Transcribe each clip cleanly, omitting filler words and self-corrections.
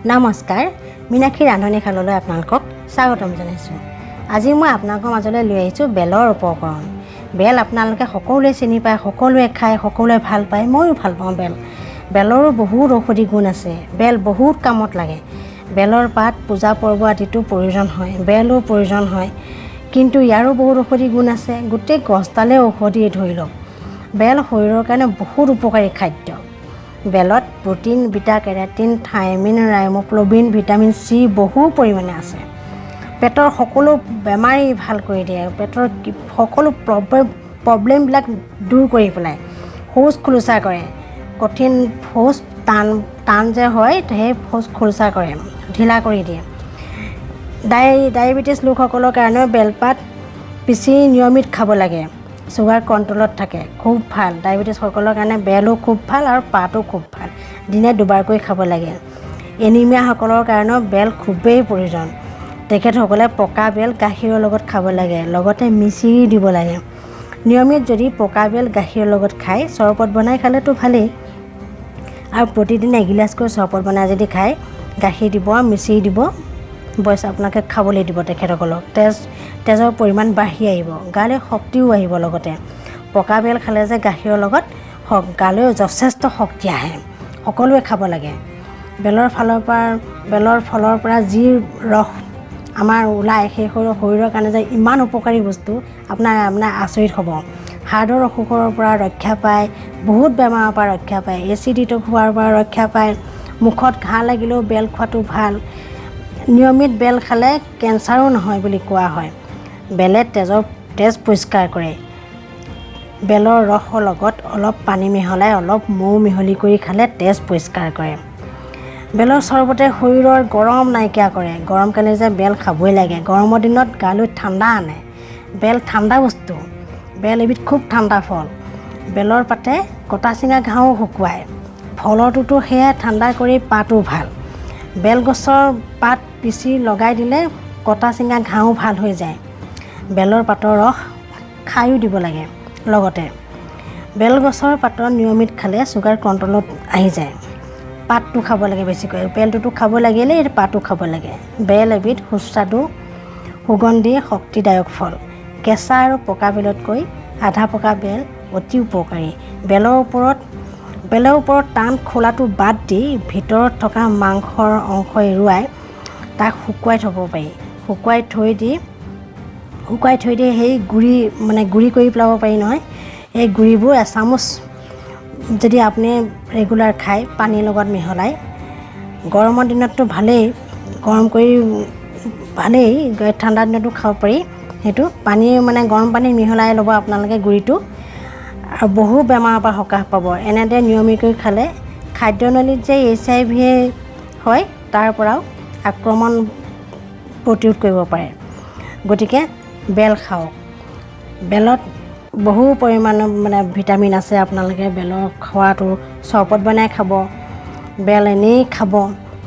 নমস্কাৰ মিনাক্ষী ৰান্ধনীশাললৈ আপোনালোকক স্বাগতম জনাইছোঁ। আজি মই আপোনালোকৰ মাজলৈ লৈ আহিছোঁ বেলৰ উপকৰণ। বেল আপোনালোকে সকলোৱে চিনি পায়, সকলোৱে খায়, সকলোৱে ভাল পায়, ময়ো ভাল পাওঁ বেল। বেলৰো বহুত ঔষধি গুণ আছে। বেল বহুত কামত লাগে। বেলৰ পাত পূজা পৰ্ব আদিতো প্ৰয়োজন হয়, বেলো প্ৰয়োজন হয়, কিন্তু ইয়াৰো বহুত ঔষধি গুণ আছে। গোটেই গছডালে ঔষধি ধৰি লওক। বেল শৰীৰৰ কাৰণে বহুত উপকাৰী খাদ্য। বেলত প্ৰটিন, বিটা কেৰাটিন, থাইমিন, ৰাইমোগ্ল'বিন, ভিটামিন চি বহু পৰিমাণে আছে। পেটৰ সকলো বেমাৰী ভাল কৰি দিয়ে, পেটৰ সকলো প্ৰব্লেমবিলাক দূৰ কৰি পেলাই, শৌচ খোলোচা কৰে। কঠিন শৌচ টান যে হয় সেই শৌচ খোলোচা কৰে, ঢিলা কৰি দিয়ে। ডায়েবেটিছ লোকসকলৰ কাৰণেও বেলপাত পিচি নিয়মিত খাব লাগে। চুগাৰ কণ্ট্ৰলত থাকে, খুব ভাল। ডায়েবেটিছসকলৰ কাৰণে বেলো খুব ভাল আৰু পাতো খুব ভাল। দিনে দুবাৰকৈ খাব লাগে। এনিমিয়াসকলৰ কাৰণেও বেল খুবেই প্ৰয়োজন। তেখেতসকলে পকা বেল গাখীৰৰ লগত খাব লাগে, লগতে মিচিৰি দিব লাগে। নিয়মিত যদি পকা বেল গাখীৰৰ লগত খায়, চৰবত বনাই খালেতো ভালেই, আৰু প্ৰতিদিনে এগিলাচকৈ চৰবত বনাই যদি খায়, গাখীৰ দিব, মিচিৰি দিব, বয়স আপোনালোকে খাবলৈ দিব তেখেতসকলক। তেজৰ পৰিমাণ বাঢ়ি আহিব, গালৈ শক্তিও আহিব। লগতে পকা বেল খালে যে গাখীৰৰ লগত গালৈ যথেষ্ট শক্তি আহে। সকলোৱে খাব লাগে। বেলৰ ফলৰ পৰা যি ৰস আমাৰ ওলায়, সেই শৰীৰৰ কাৰণে যে ইমান উপকাৰী বস্তু, আপোনাৰ আচৰিত হ'ব। হাৰ্টৰ অসুখৰ পৰা ৰক্ষা পায়, বহুত বেমাৰৰ পৰা ৰক্ষা পায়, এচিডিটি হোৱাৰ পৰা ৰক্ষা পায়। মুখত ঘাঁ লাগিলেও বেল খোৱাটো ভাল। নিয়মিত বেল খালে কেঞ্চাৰো নহয় বুলি কোৱা হয়। বেলে তেজ পৰিষ্কাৰ কৰে। বেলৰ ৰসৰ লগত অলপ পানী মিহলাই অলপ মৌ মিহলি কৰি খালে তেজ পৰিষ্কাৰ কৰে। বেলৰ চৰ্বতে শৰীৰৰ গৰম নাইকিয়া কৰে। গৰমকালি যে বেল খাবই লাগে। গৰমৰ দিনত গালৈ ঠাণ্ডা আনে। বেল ঠাণ্ডা বস্তু। বেল এবিধ খুব ঠাণ্ডা ফল। বেলৰ পাতে কটা চিঙা ঘাঁও শুকুৱায়। ফলটোতো সেয়া ঠাণ্ডা কৰি পাতো ভাল। বেলগছৰ পাত পিচি লগাই দিলে কটা চিঙা ঘাঁও ভাল হৈ যায়। বেলৰ পাতৰ ৰস খায়ো দিব লাগে। লগতে বেলগছৰ পাতৰ নিয়মিত খালে চুগাৰ কণ্ট্ৰলত আহি যায়। পাতটো খাব লাগে বেছিকৈ। বেলটোতো খাব লাগিলে পাতো খাব লাগে। বেল এবিধ সুস্বাদু, সুগন্ধি, শক্তিদায়ক ফল। কেঁচা আৰু পকা বেলতকৈ আধা পকা বেল অতি উপকাৰী। বেলৰ ওপৰত টান খোলাটো বাদ দি ভিতৰত থকা মাংসৰ অংশ এৰুৱাই তাক শুকুৱাই থ'ব পাৰি। শুকুৱাই থৈ দি সেই গুড়ি কৰি পেলাব পাৰি নহয়। এই গুড়িবোৰ এচামুচ যদি আপুনি ৰেগুলাৰ খায়, পানীৰ লগত মিহলাই, গৰমৰ দিনততো ভালেই, গৰম কৰি ভালেই, ঠাণ্ডা দিনতো খাব পাৰি। সেইটো গৰম পানী মিহলাই ল'ব আপোনালোকে গুড়িটো, আৰু বহু বেমাৰৰ পৰা সকাহ পাব। এনেদৰে নিয়মিতকৈ খালে খাদ্যনলীত যে HIV হয়, তাৰ পৰাও আক্ৰমণ প্ৰতিৰোধ কৰিব পাৰে। গতিকে বেল খাওক। বেলত বহু পৰিমাণৰ ভিটামিন আছে। আপোনালোকে বেলৰ খোৱাটো চৰবত বনাই খাব, বেল এনেই খাব,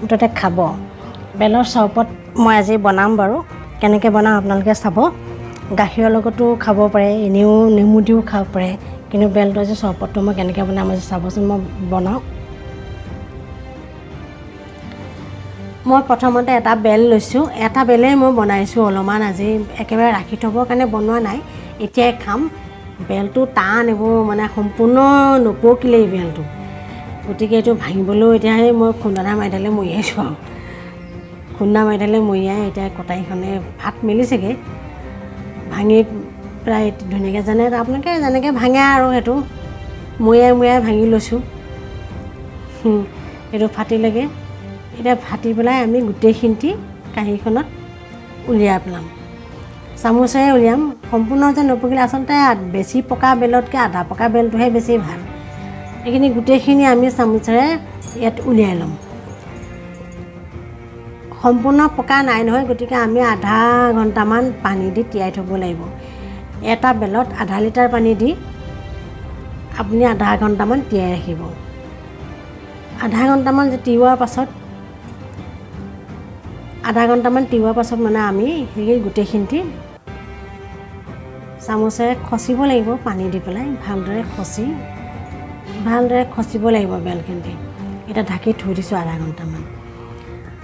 মুঠতে খাব। বেলৰ চৰবত মই আজি বনাম বাৰু। কেনেকৈ বনাওঁ আপোনালোকে চাব। গাখীৰৰ লগতো খাব পাৰে, এনেও নেমু দিও খাব পাৰে, কিন্তু বেলটো আজি চৰবতটো মই কেনেকৈ বনাম আজি চাবচোন। মই বনাওঁ। মই প্ৰথমতে এটা বেল লৈছোঁ। এটা বেলেই মই বনাইছোঁ অলপমান। আজি একেবাৰে ৰাখি থ'বৰ কাৰণে বনোৱা নাই, এতিয়াই খাম। বেলটো টান, এইবোৰ সম্পূৰ্ণ নপকিলেই বেলটো, গতিকে এইটো ভাঙিবলৈও এতিয়া মই খুন্দা মাৰি ঢালে মৰিয়াইছোঁ আৰু। খুন্দা মাৰি ঢালে মৰিয়াই এতিয়া কটাৰীখনে ভাত মেলিছেগৈ। ভাঙি প্ৰায় ধুনীয়াকৈ আপোনালোকে যেনেকৈ ভাঙে আৰু সেইটো মৰিয়াই ভাঙি লৈছোঁ। এইটো ফাটিলেগৈ। এতিয়া ফাটি পেলাই আমি গোটেইখিনি কাঁহীখনত উলিয়াই পেলাম। চামুচেৰে উলিয়াম। সম্পূৰ্ণ যে নপকিলে, আচলতে বেছি পকা বেলতকৈ আধা পকা বেলটোহে বেছি ভাল। এইখিনি গোটেইখিনি আমি চামুচেৰে ইয়াত উলিয়াই ল'ম। সম্পূৰ্ণ পকা নাই নহয়, গতিকে আমি আধা ঘণ্টামান পানী দি তিয়াই থ'ব লাগিব। এটা বেলত আধা লিটাৰ পানী দি আপুনি আধা ঘণ্টামান তিয়াই ৰাখিব। আধা ঘণ্টামান তিওৱাৰ পাছত আমি সেই গোটেইখিনি চামুচেৰে খচিব লাগিব। পানী দি পেলাই ভালদৰে খচিব লাগিব বেলখিনি। এটা ঢাকি থৈ দিছোঁ আধা ঘণ্টামান।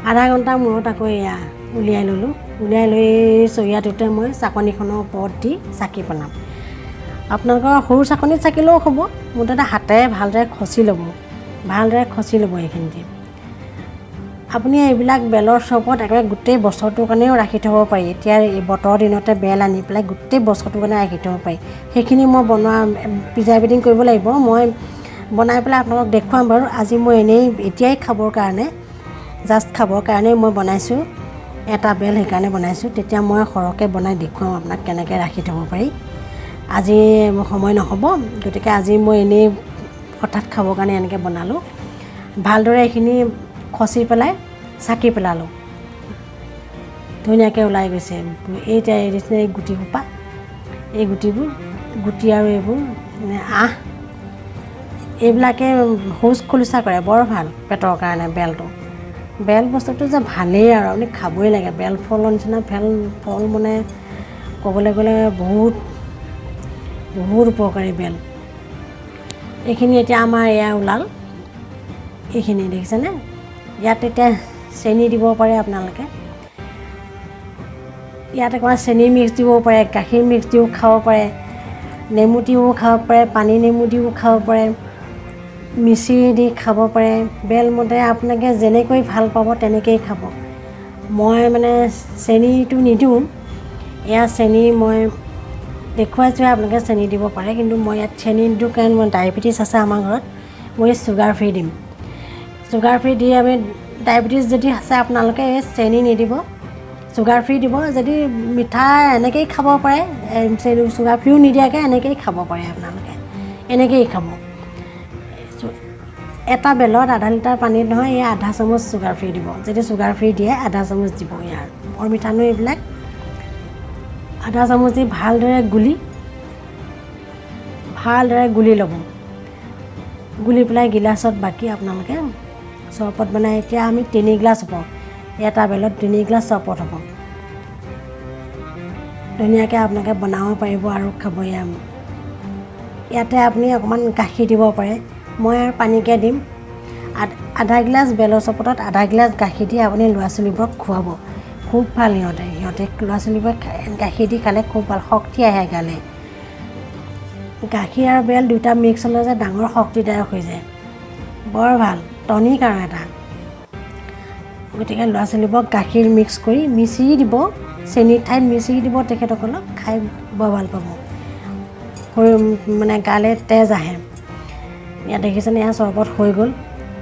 আধা ঘণ্টাৰ মূৰত আকৌ এয়া উলিয়াই ল'লোঁ। উলিয়াই লৈ চৰিয়াটোতে মই চাকনিখনৰ ওপৰত দি চাকি বনাম। আপোনালোকৰ সৰু চাকনিত চাকিলেও হ'ব, মুঠতে হাতেৰে ভালদৰে খচি ল'ব, এইখিনিতে। আপুনি এইবিলাক বেলৰ চৰবত একেবাৰে গোটেই বছৰটোৰ কাৰণেও ৰাখি থ'ব পাৰি। এতিয়া এই বতৰৰ দিনতে বেল আনি পেলাই গোটেই বছৰটোৰ কাৰণে ৰাখি থ'ব পাৰি। সেইখিনি মই প্ৰিজাৰ্ভেটিং কৰিব লাগিব। মই বনাই পেলাই আপোনালোকক দেখুৱাম বাৰু। আজি মই এনেই এতিয়াই খাবৰ কাৰণে, জাষ্ট খাবৰ কাৰণেই মই বনাইছোঁ। এটা বেল সেইকাৰণে বনাইছোঁ, তেতিয়া মই সৰহকৈ বনাই দেখুৱাম আপোনাক কেনেকৈ ৰাখি থ'ব পাৰি। আজি সময় নহ'ব, গতিকে আজি মই এনেই হঠাৎ খাবৰ কাৰণে এনেকৈ বনালোঁ। ভালদৰে এইখিনি খচি পেলাই চাকি পেলালোঁ। ধুনীয়াকৈ ওলাই গৈছে। এতিয়া এই গুটি সোপা, এই গুটিবোৰ, গুটি আৰু এইবোৰ আঁহ, এইবিলাকে শৌচ খোলোচা কৰে, বৰ ভাল পেটৰ কাৰণে বেলটো। বেল বস্তুটো যে ভালেই আৰু আপুনি খাবই লাগে। বেল ফলৰ নিচিনা ফল মানে ক'বলৈ গ'লে বহুত উপকাৰী বেল। এইখিনি এতিয়া আমাৰ এয়া ওলাল, এইখিনি দেখিছেনে? ইয়াত এতিয়া চেনি দিব পাৰে আপোনালোকে। ইয়াত অকণমান চেনি মিক্স দিব পাৰে, গাখীৰ মিক্স দিও খাব পাৰে, নেমু দিও খাব পাৰে, পানী নেমু দিও খাব পাৰে, মিচিৰি দি খাব পাৰে। বেলমতে আপোনালোকে যেনেকৈ ভাল পাব তেনেকৈয়ে খাব। মই মানে চেনিটো নিদিওঁ, এয়া চেনি মই দেখুৱাইছোঁ, আপোনালোকে চেনি দিব পাৰে, কিন্তু মই ইয়াত চেনি নিদিওঁ কাৰণ মই ডায়েবেটিছ আছে আমাৰ ঘৰত। মই চুগাৰ ফ্ৰী দিম। চুগাৰ ফ্ৰী দি আমি ডায়েবেটিছ যদি আছে আপোনালোকে চেনি নিদিব, চুগাৰ ফ্ৰী দিব। যদি মিঠা এনেকৈয়ে খাব পাৰে, চুগাৰ ফ্ৰীও নিদিয়াকৈ এনেকৈয়ে খাব পাৰে আপোনালোকে, এনেকৈয়ে খাব। এটা বেলত আধা লিটাৰ পানীত নহয়, এই আধা চামুচ চুগাৰ ফ্ৰী দিব। যদি চুগাৰ ফ্ৰী দিয়ে আধা চামুচ দিব। ইয়াৰ বৰ মিঠা নহয় এইবিলাক। আধা চামুচ দি ভালদৰে গুলি ল'ব। গুলি পেলাই গিলাচত বাকি আপোনালোকে চৰবত বনাই, এতিয়া আমি 3 গিলাচ হ'ব, এটা বেলত 3 গিলাচ চৰবত হ'ব। ধুনীয়াকৈ আপোনালোকে বনাব পাৰিব আৰু খাব। ইয়াতে আপুনি অকণমান গাখীৰ দিব পাৰে, মই আৰু পানীকৈ দিম। আধা গিলাচ বেলৰ চৰবতত আধা গিলাচ গাখীৰ দি আপুনি ল'ৰা ছোৱালীবোৰক খুৱাব, খুব ভাল। সিহঁতে ল'ৰা ছোৱালীবোৰে গাখীৰ দি খালে খুব ভাল, শক্তি আহে গালে। গাখীৰ আৰু বেল দুটা মিক্স হ'লে যে ডাঙৰ শক্তিদায়ক হৈ যায়, বৰ ভাল টনিক আৰু এটা। গতিকে ল'ৰা ছোৱালীবোৰক গাখীৰ মিক্স কৰি মিচিৰি দিব, চেনিৰ ঠাইত মিচিৰি দিব, তেখেতসকলক খাই বৰ ভাল পাব। মানে গালে তেজ আহে। ইয়াত দেখিছেনে, এয়া চৰবত হৈ গ'ল।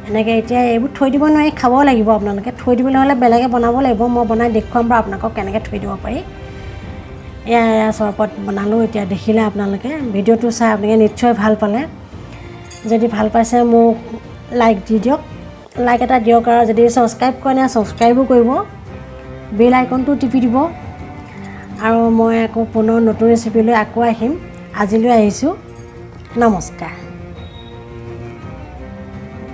এনেকৈ এতিয়া এইবোৰ থৈ দিব নোৱাৰি, খাব লাগিব আপোনালোকে। থৈ দিবলৈ হ'লে বেলেগে বনাব লাগিব, মই বনাই দেখুৱাম বাৰু আপোনালোকক কেনেকৈ থৈ দিব পাৰি। এয়া চৰবত বনালোঁ, এতিয়া দেখিলে আপোনালোকে। ভিডিঅ'টো চাই আপোনালোকে নিশ্চয় ভাল পালে। যদি ভাল পাইছে মোক লাইক দি দিয়ক, লাইক এটা দিয়ক। আৰু যদি ছাবস্ক্ৰাইব কৰা নাই ছাবস্ক্ৰাইবো কৰিব, বেল আইকনটো টিপি দিব। আৰু মই আকৌ পুনৰ নতুন ৰেচিপি লৈ আকৌ আহিম। আজিলৈ আহিছোঁ, নমস্কাৰ।